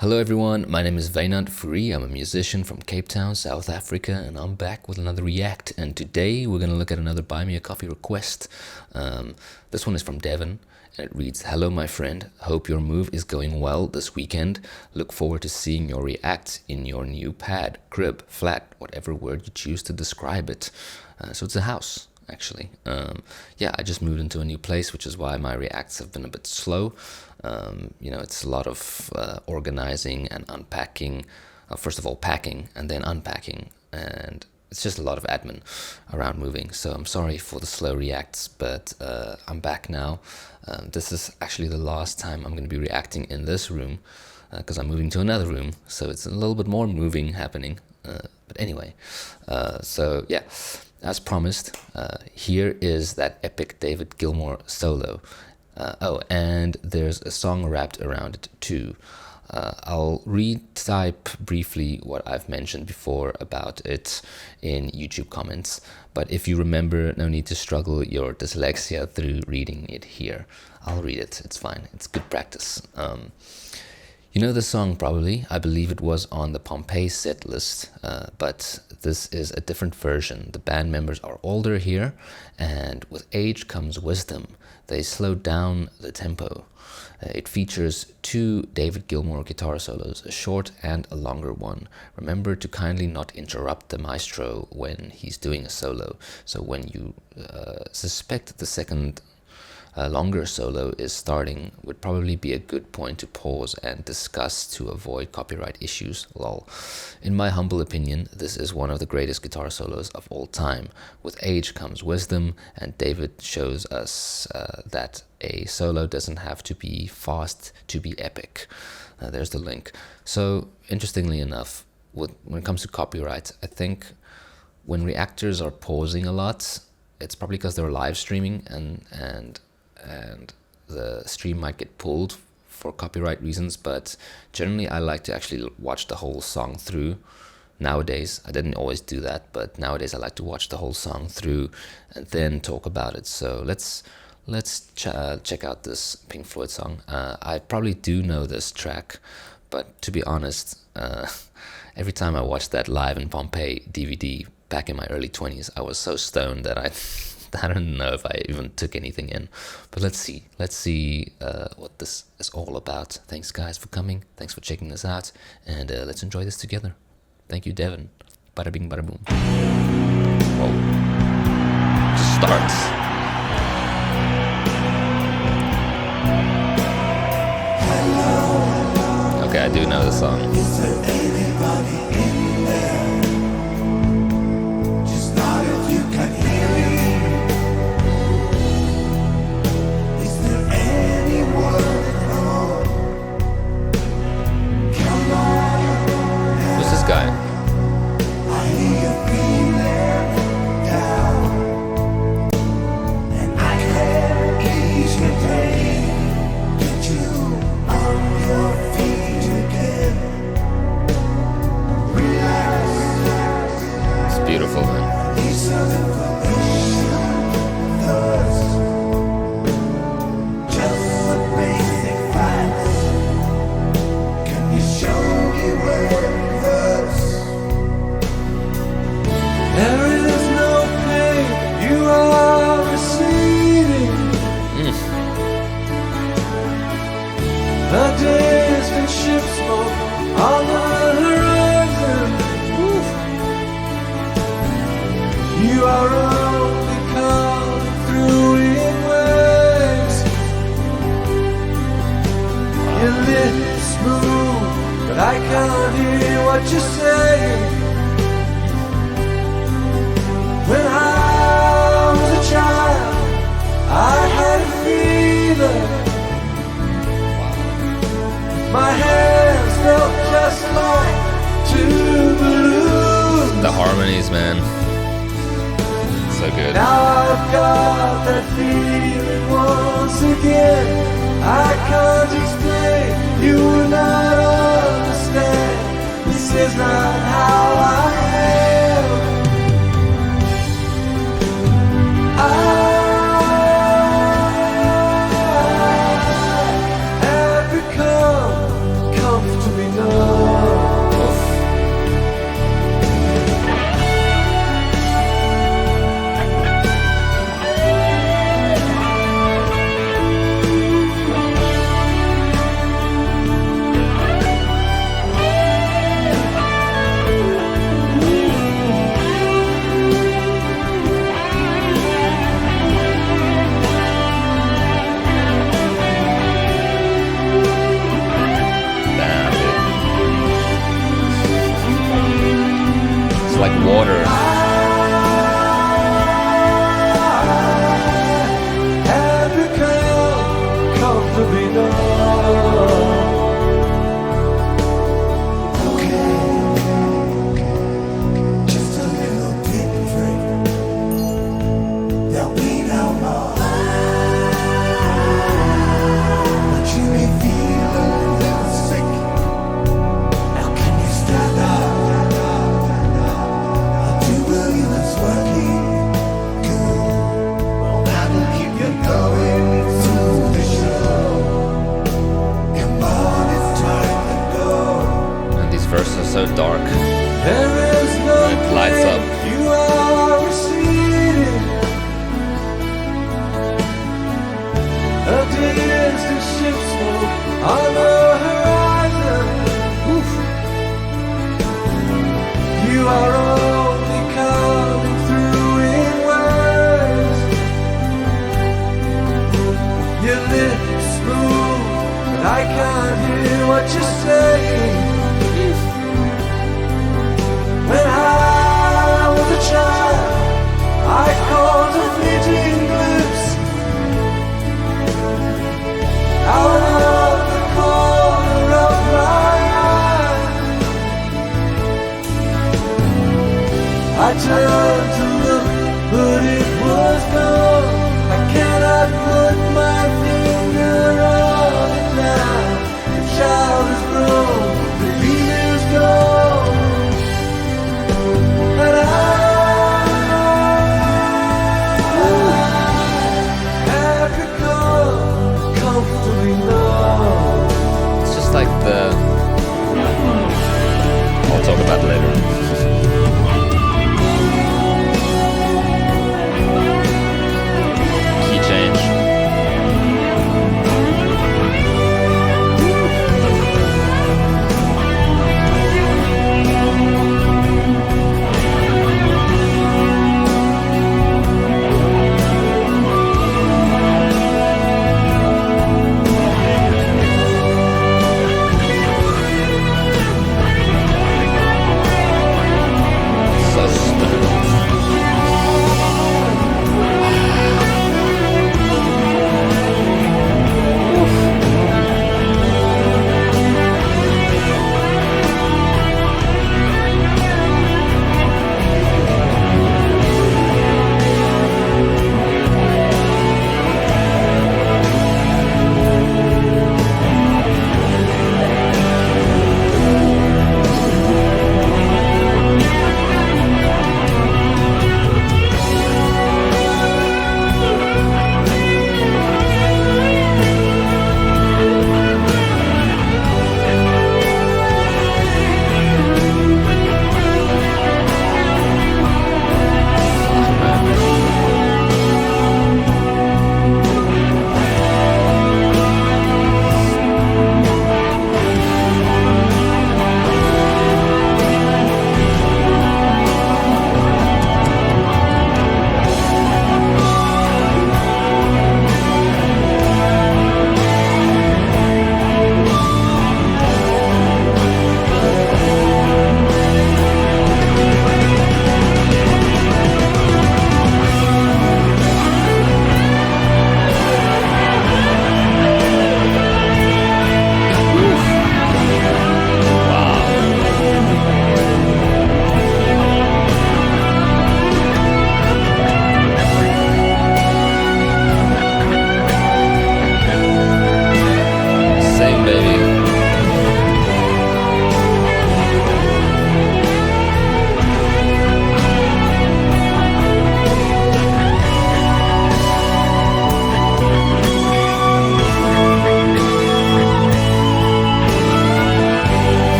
Hello everyone, my name is Vainant Furi. I'm a musician from Cape Town, South Africa, and I'm back with another react. And today we're going to look at another Buy Me a Coffee request. This one is from Devin, and it reads, "Hello my friend, hope your move is going well this weekend. Look forward to seeing your react in your new pad, crib, flat, whatever word you choose to describe it." So it's a house, actually. I just moved into a new place, which is why my reacts have been a bit slow. It's a lot of organizing and unpacking. First of all, packing and then unpacking, and it's just a lot of admin around moving. So I'm sorry for the slow reacts, but I'm back now. This is actually the last time I'm going to be reacting in this room because I'm moving to another room. So it's a little bit more moving happening. But anyway, as promised, here is that epic David Gilmour solo. And there's a song wrapped around it too. I'll retype briefly what I've mentioned before about it in YouTube comments, but if you remember, no need to struggle your dyslexia through reading it here. I'll read it, it's fine, it's good practice. You know the song probably. I believe it was on the Pompeii set list, but this is a different version. The band members are older here, and with age comes wisdom. They slowed down the tempo. It features two David Gilmour guitar solos, a short and a longer one. Remember to kindly not interrupt the maestro when he's doing a solo. So when you suspect the second longer solo is starting, would probably be a good point to pause and discuss to avoid copyright issues, lol. In my humble opinion, this is one of the greatest guitar solos of all time. With age comes wisdom, and David shows us that a solo doesn't have to be fast to be epic. There's the link. So, interestingly enough, when it comes to copyright, I think when reactors are pausing a lot, it's probably because they're live streaming and the stream might get pulled for copyright reasons, but generally I like to actually watch the whole song through. Nowadays, I didn't always do that, but nowadays I like to watch the whole song through and then talk about it. So let's check out this Pink Floyd song. I probably do know this track, but to be honest, every time I watched that Live in Pompeii DVD back in my early 20s, I was so stoned that I don't know if I even took anything in. But let's see what this is all about. Thanks guys for coming, thanks for checking this out, and let's enjoy this together. Thank you, Devin. Bada bing bada boom. Whoa. Just starts. Okay, I do know the song. Is there anybody in there? Just not if you can hear me. Is there anyone at all? Come on. Who's this guy? I hear you feeling down, and I can ease your pain. Get you on your feet again. Relax. It's beautiful, man. These are the thoughts. Just the basic facts. Can you show me where it hurts? There is no pain you are receiving. A distant ship smoke on the horizon. You are only coming through in waves. Your lips move, but I can't hear what you're saying. When I was a child, I had a fever. My hands felt just like two balloons. The harmonies, man. So good. Now I've got that feeling once again. I can't explain, you will not understand. This is not how I am. I have become comfortably water. Have become comfortably numb. Verses are so dark. There is no And it lights up. you are receding. A distant ship smoke on the horizon. Oof. You are only coming through in words. Your lips move, but I can't hear what you're saying. When I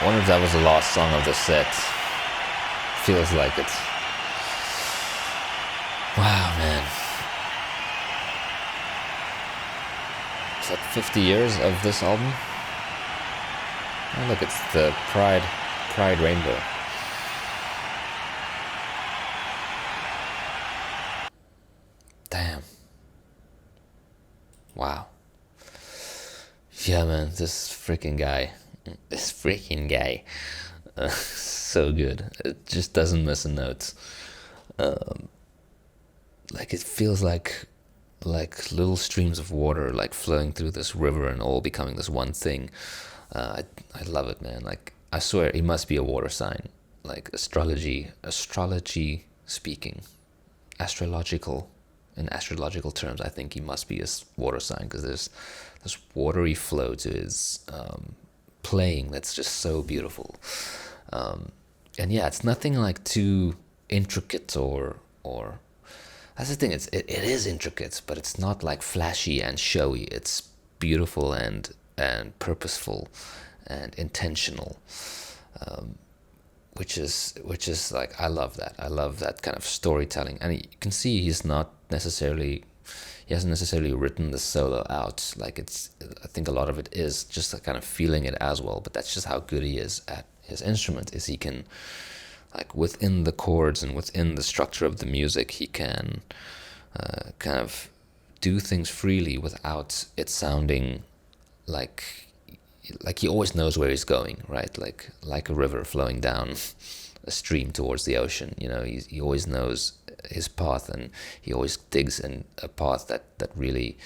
I wonder if that was the last song of the set. Feels like it. Wow, man. Is that 50 years of this album? Oh, look, it's the Pride Rainbow. Damn. Wow. Yeah, man, this freaking guy. So good. It just doesn't miss a note. Like, it feels like little streams of water like flowing through this river and all becoming this one thing. I love it, man. Like, I swear he must be a water sign. Like, astrology speaking, in astrological terms, I think he must be a water sign, because there's this watery flow to his playing that's just so beautiful. And yeah, it's nothing like too intricate or that's the thing. It is intricate, but it's not like flashy and showy. It's beautiful and purposeful and intentional, which is like, I love that. I love that kind of storytelling. And you can see he hasn't necessarily written the solo out. Like, I think a lot of it is just kind of feeling it as well. But that's just how good he is at his instrument. Is he can, like, within the chords and within the structure of the music, he can kind of do things freely without it sounding like he always knows where he's going, right? Like a river flowing down a stream towards the ocean. You know, he always knows his path, and he always digs in a path that really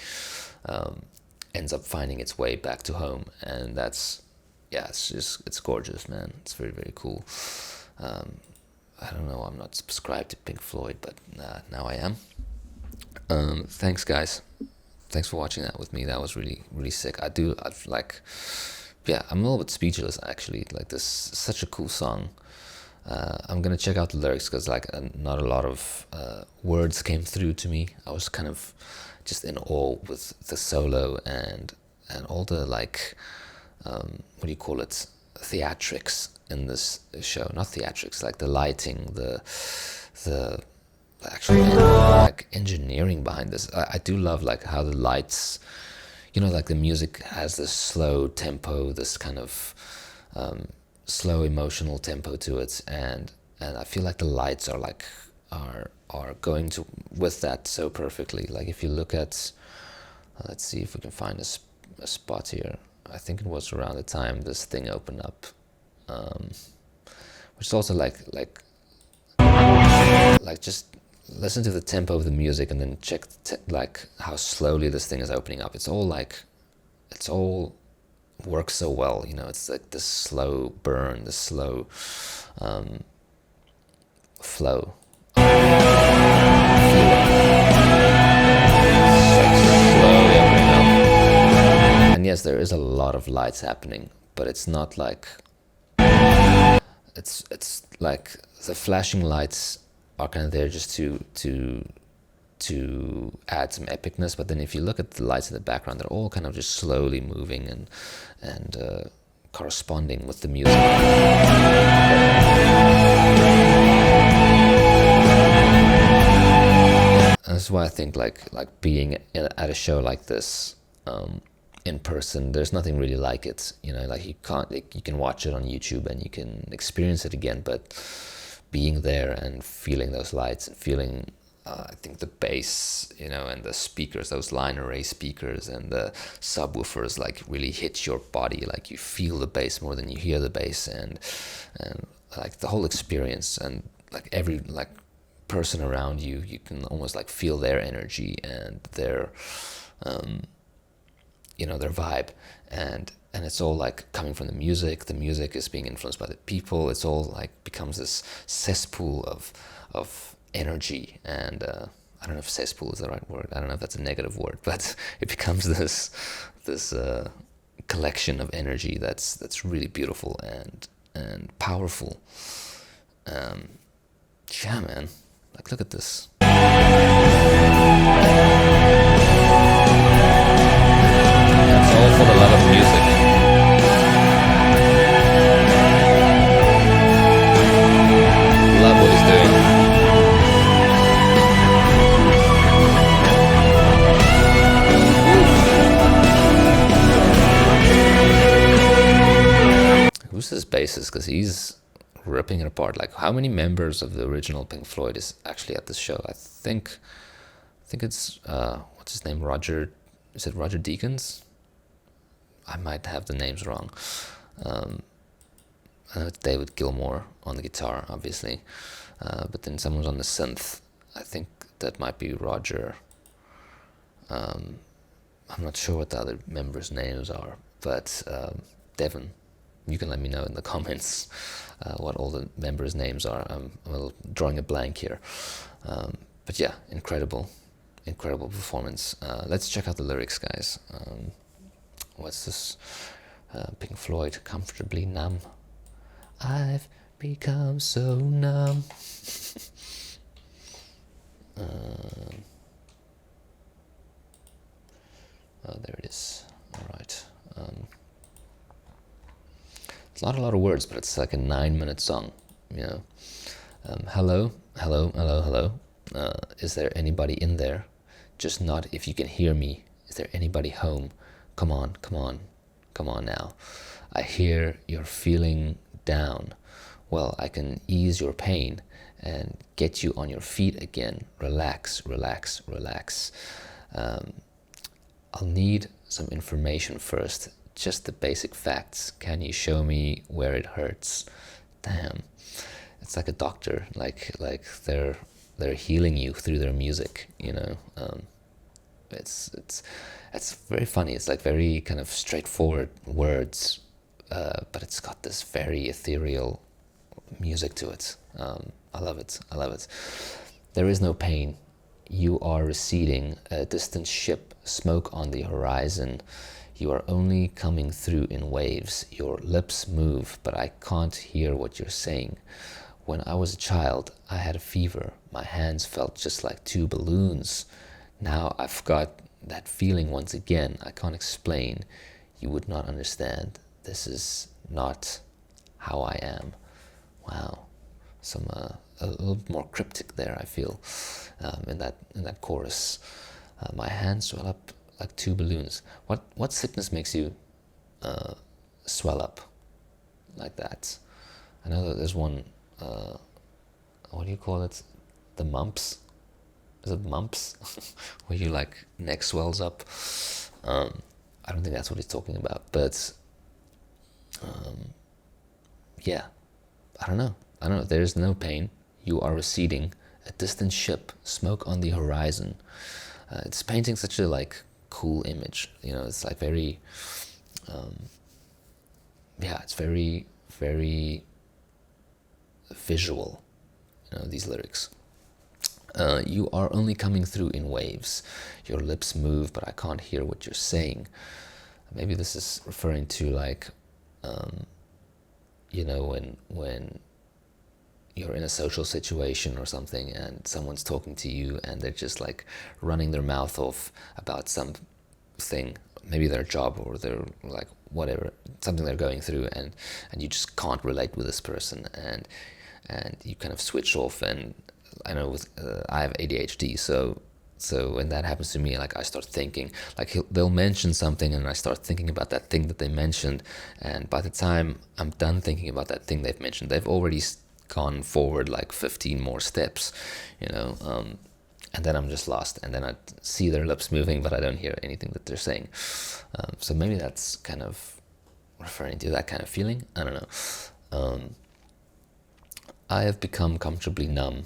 ends up finding its way back to home. And that's, yeah, it's gorgeous, man. It's very, very cool. I don't know, I'm not subscribed to Pink Floyd, but now I am. Thanks, guys. Thanks for watching that with me. That was really, really sick. I'm a little bit speechless, actually. Like, this is such a cool song. I'm gonna check out the lyrics, because not a lot of words came through to me. I was kind of just in awe with the solo and all the, like, what do you call it, theatrics in this show. Not theatrics, like the lighting, the actual like engineering behind this. I do love, like, how the lights, you know, like the music has this slow tempo, this kind of slow emotional tempo to it, and I feel like the lights are going to with that so perfectly. Like, if you look at, let's see if we can find a spot here. I think it was around the time this thing opened up, which is also like just listen to the tempo of the music and then check like how slowly this thing is opening up. It's all works so well, you know. It's like this slow burn, this slow flow. And yes, there is a lot of lights happening, but it's not like it's like the flashing lights are kind of there just to add some epicness. But then if you look at the lights in the background, they're all kind of just slowly moving and corresponding with the music. And that's why I think like being at a show like this in person, there's nothing really like it. You know, like you can watch it on YouTube and you can experience it again, but being there and feeling those lights and feeling I think the bass, you know, and the speakers, those line array speakers and the subwoofers, like really hit your body. Like you feel the bass more than you hear the bass, and like the whole experience, and like every like person around you, you can almost like feel their energy and their you know, their vibe, and it's all like coming from the music. The music is being influenced by the people. It's all like becomes this cesspool of energy, and I don't know if cesspool is the right word. I don't know if that's a negative word, but it becomes this collection of energy that's really beautiful and powerful. Yeah, man. Like, look at this. It's all for the love of music. who's this bassist? Because he's ripping it apart. Like, how many members of the original Pink Floyd is actually at this show? I think it's what's his name? Roger. Is it Roger Deakins? I might have the names wrong. I know it's David Gilmour on the guitar, obviously, but then someone's on the synth. I think that might be Roger. I'm not sure what the other members' names are, but Devon, you can let me know in the comments what all the members' names are. I'm drawing a blank here. But yeah, incredible performance. Let's check out the lyrics, guys. What's this? Pink Floyd, Comfortably Numb. I've become so numb. Oh, there it is. All right. It's not a lot of words, but it's like a 9-minute song. You know. Hello. Is there anybody in there? Just not if you can hear me. Is there anybody home? Come on now. I hear you're feeling down. Well, I can ease your pain and get you on your feet again. Relax. I'll need some information first, just the basic facts. Can you show me where it hurts? Damn, it's like a doctor, like they're healing you through their music, you know. It's very funny. It's like very kind of straightforward words, but it's got this very ethereal music to it. I love it. There is no pain. You are receding, a distant ship, smoke on the horizon. You are only coming through in waves. Your lips move, but I can't hear what you're saying. When I was a child, I had a fever. My hands felt just like 2 balloons. Now I've got that feeling once again. I can't explain. You would not understand. This is not how I am. Wow. Some a little more cryptic there, I feel, in that chorus. My hands swell up like 2 balloons. What sickness makes you swell up like that? I know that there's one. What do you call it? The mumps. Is it mumps? Where you like neck swells up. I don't think that's what he's talking about, but yeah, I don't know. There's no pain. You are receding, a distant ship, smoke on the horizon. It's painting such a like cool image. You know, it's like very, it's very, very visual. You know, these lyrics. You are only coming through in waves. Your lips move, but I can't hear what you're saying. Maybe this is referring to like, you know, when you're in a social situation or something and someone's talking to you and they're just like running their mouth off about something, maybe their job or their like whatever, something they're going through, and you just can't relate with this person, and you kind of switch off. And I know with I have ADHD, so when that happens to me, like I start thinking, like they'll mention something and I start thinking about that thing that they mentioned, and by the time I'm done thinking about that thing they've mentioned, they've already gone forward like 15 more steps, you know, and then I'm just lost, and then I see their lips moving but I don't hear anything that they're saying. So maybe that's kind of referring to that kind of feeling. I don't know. I have become comfortably numb.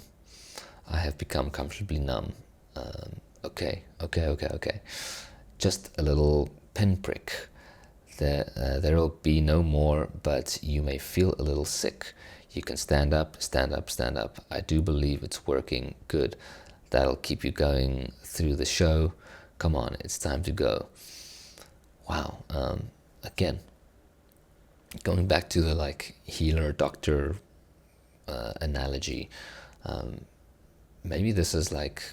Okay. Just a little pinprick. There'll be no more, but you may feel a little sick. You can stand up. I do believe it's working good. That'll keep you going through the show. Come on, it's time to go. Wow. Again, going back to the like healer doctor analogy. Maybe this is like,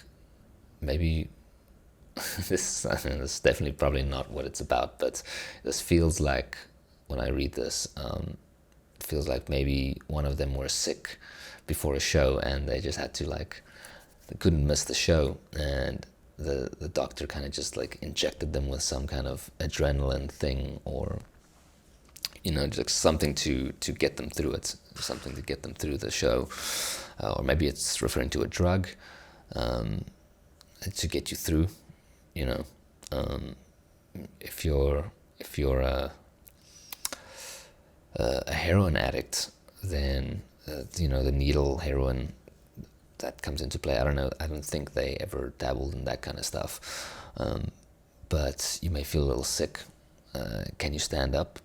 this is definitely probably not what it's about, but this feels like, when I read this, it feels like maybe one of them were sick before a show and they just had to like, they couldn't miss the show, and the doctor kind of just like injected them with some kind of adrenaline thing, or just something to get them through it, something to get them through the show, or maybe it's referring to a drug to get you through. If you're a heroin addict, then the needle heroin that comes into play. I don't know. I don't think they ever dabbled in that kind of stuff. But you may feel a little sick. Can you stand up?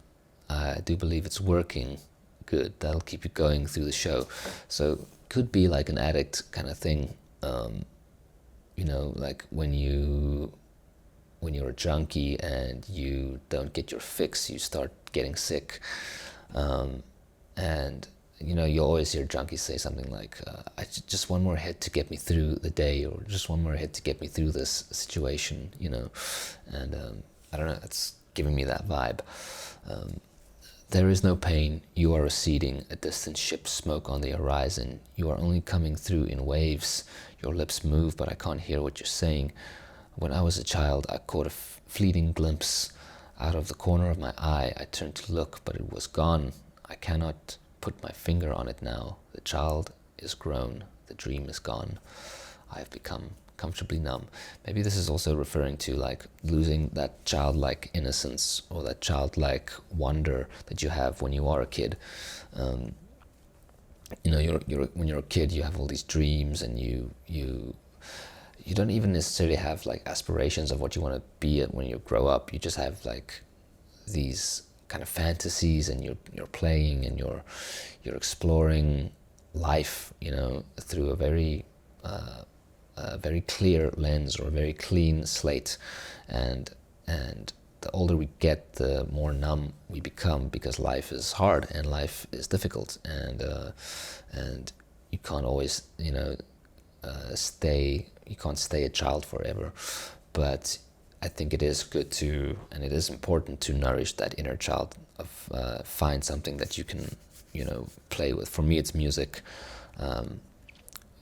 I do believe it's working good. That'll keep you going through the show. So could be like an addict kind of thing. Like when you're a junkie and you don't get your fix, you start getting sick. And you always hear junkies say something like, just one more hit to get me through the day, or just one more hit to get me through this situation, and I don't know, it's giving me that vibe. There is no pain, you are receding, a distant ship's smoke on the horizon, you are only coming through in waves, your lips move but I can't hear what you're saying. When I was a child, I caught a fleeting glimpse out of the corner of my eye. I turned to look, but it was gone. I cannot put my finger on it now. The child is grown. The dream is gone. I have become comfortably numb. Maybe this is also referring to like losing that childlike innocence or that childlike wonder that you have when you are a kid. When you're a kid, you have all these dreams, and you don't even necessarily have like aspirations of what you want to be at when you grow up. You just have like these kind of fantasies, and you're playing, and you're exploring life, through a very clear lens or a very clean slate, and the older we get, the more numb we become, because life is hard and life is difficult, and you can't always you can't stay a child forever. But I think it is good to, and it is important to nourish that inner child, of find something that you can play with. For me, it's music.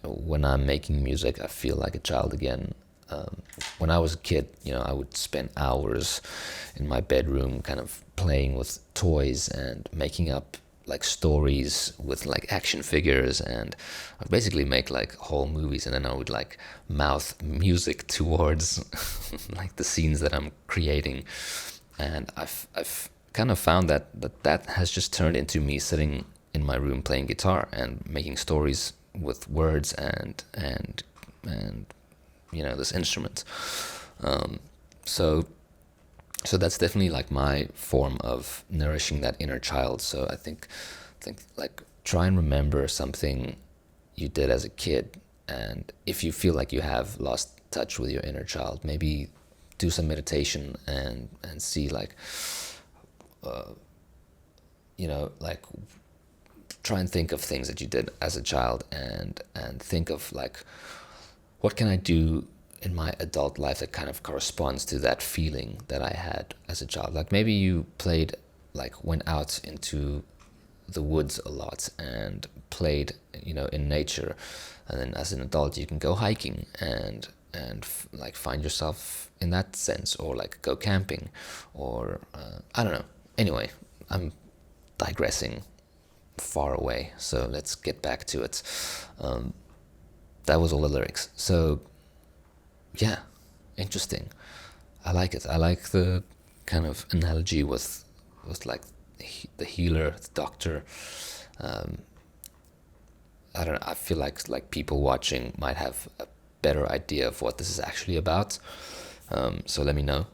When I'm making music, I feel like a child again. When I was a kid, I would spend hours in my bedroom kind of playing with toys and making up like stories with like action figures, and I'd basically make like whole movies, and then I would like mouth music towards like the scenes that I'm creating. And I've kind of found that has just turned into me sitting in my room playing guitar and making stories with words and this instrument. So that's definitely like my form of nourishing that inner child. So I think like try and remember something you did as a kid, and if you feel like you have lost touch with your inner child, maybe do some meditation and see like like try and think of things that you did as a child, and think of like, what can I do in my adult life that kind of corresponds to that feeling that I had as a child. Like maybe you went out into the woods a lot and played, in nature, and then as an adult you can go hiking and like find yourself in that sense, or like go camping, or I don't know. Anyway, I'm digressing far away, so let's get back to it. That was all the lyrics. So yeah, interesting. I like it. I like the kind of analogy with like the healer, the doctor. I don't know. I feel like people watching might have a better idea of what this is actually about. So let me know.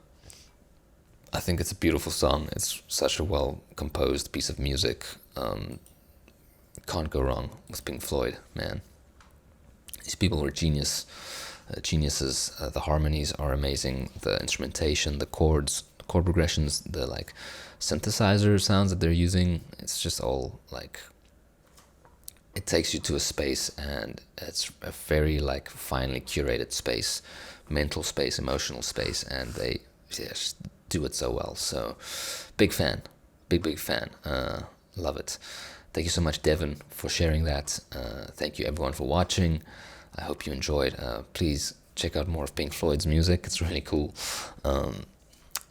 I think it's a beautiful song. It's such a well composed piece of music. Can't go wrong with Pink Floyd, man. These people were geniuses. The harmonies are amazing. The instrumentation, the chords, the chord progressions, the like synthesizer sounds that they're using. It's just all like, it takes you to a space, and it's a very like finely curated space, mental space, emotional space, and they just do it so well. So big fan, big fan. Love it. Thank you so much, Devin, for sharing that. Thank you everyone for watching. I hope you enjoyed. Please check out more of Pink Floyd's music. It's really cool.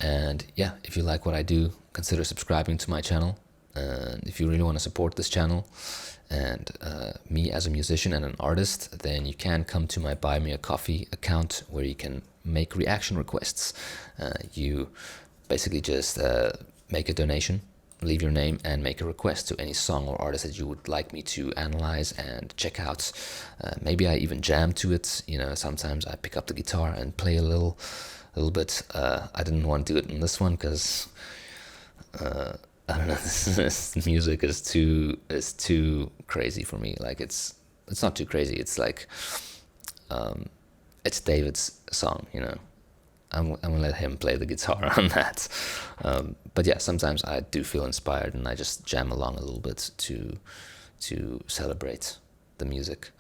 And yeah, if you like what I do, consider subscribing to my channel. And if you really want to support this channel and me as a musician and an artist, then you can come to my Buy Me a Coffee account where you can make reaction requests. You basically just make a donation, leave your name, and make a request to any song or artist that you would like me to analyze and check out. Maybe I even jam to it. You know, sometimes I pick up the guitar and play a little bit. I didn't want to do it in this one because I don't know. This music is too crazy for me. Like it's not too crazy. It's like it's David's song, you know. I'm gonna let him play the guitar on that. But yeah, sometimes I do feel inspired and I just jam along a little bit to celebrate the music.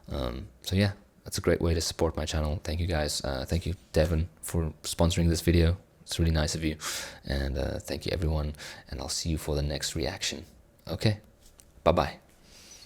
So yeah, that's a great way to support my channel. Thank you guys. Thank you, Devin, for sponsoring this video. It's really nice of you. And thank you, everyone. And I'll see you for the next reaction. Okay, bye-bye.